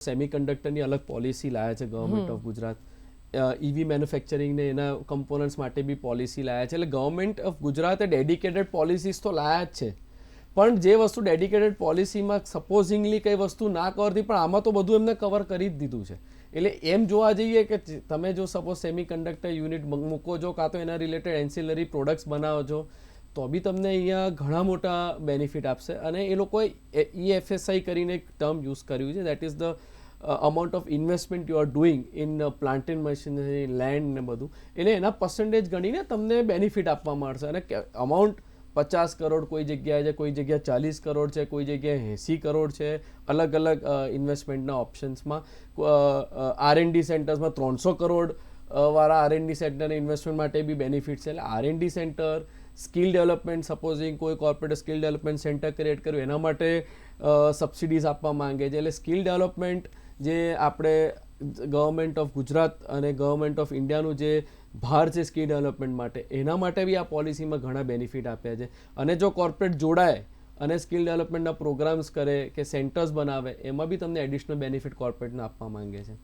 સેમિકન્ડક્ટરની અલગ પોલિસી લાયા છે ગવર્મેન્ટ ઓફ ગુજરાત. ઈવી મેન્યુફેક્ચરિંગને એના કમ્પોનન્ટ્સ માટે બી પોલિસી લાયા છે. એટલે ગવર્મેન્ટ ઓફ ગુજરાતે ડેડિકેટેડ પોલિસીસ તો લાયા જ છે, પણ જે વસ્તુ ડેડિકેટેડ પોલિસીમાં સપોઝિંગલી કઈ વસ્તુ ના કરતી, પણ આમાં તો બધું એમને કવર કરી જ દીધું છે. એટલે એમ જોવા જઈએ કે તમે જો સપોઝ સેમિકન્ડક્ટર યુનિટ મૂકો છો, કાં તો એના રિલેટેડ એન્સિલરી પ્રોડક્ટ્સ બનાવો છો, તો બી તમને અહીંયા ઘણા મોટા બેનિફિટ આપશે. અને એ લોકોએ EFSI કરીને એક ટર્મ યુઝ કર્યું છે, that is the amount of investment you are doing in plant and machinery, land ને બધું. એટલે એના પર્સન્ટેજ ગણીને તમને બેનિફિટ આપવામાં આવશે. અને અમાઉન્ટ 50 કરોડ કોઈ જગ્યાએ છે, કોઈ જગ્યાએ 40 કરોડ છે, કોઈ જગ્યાએ 80 કરોડ છે. અલગ અલગ ઇન્વેસ્ટમેન્ટના ઓપ્શન્સમાં R&D સેન્ટર્સમાં 300 કરોડ વાળા R&D સેન્ટરને ઇન્વેસ્ટમેન્ટ માટે બી બેનિફિટ છે. એટલે R&D centre, skill development, supposing કોઈ corporate skill development centre create કર્યું, એના માટે સબસિડીઝ આપવા માંગે છે. એટલે સ્કિલ ડેવલપમેન્ટ જે આપણે ગવર્મેન્ટ ઓફ ગુજરાત અને ગવર્મેન્ટ ઓફ ઇન્ડિયાનું જે ભાર છે સ્કિલ ડેવલપમેન્ટ માટે, એના માટે બી આ પોલિસીમાં ઘણા બેનિફિટ આપ્યા છે. અને જો કોર્પોરેટ જોડાય અને સ્કિલ ડેવલપમેન્ટના પ્રોગ્રામ્સ કરે કે સેન્ટર્સ બનાવે, એમાં બી તમને એડિશનલ બેનિફિટ કોર્પોરેટને આપવા માંગે છે.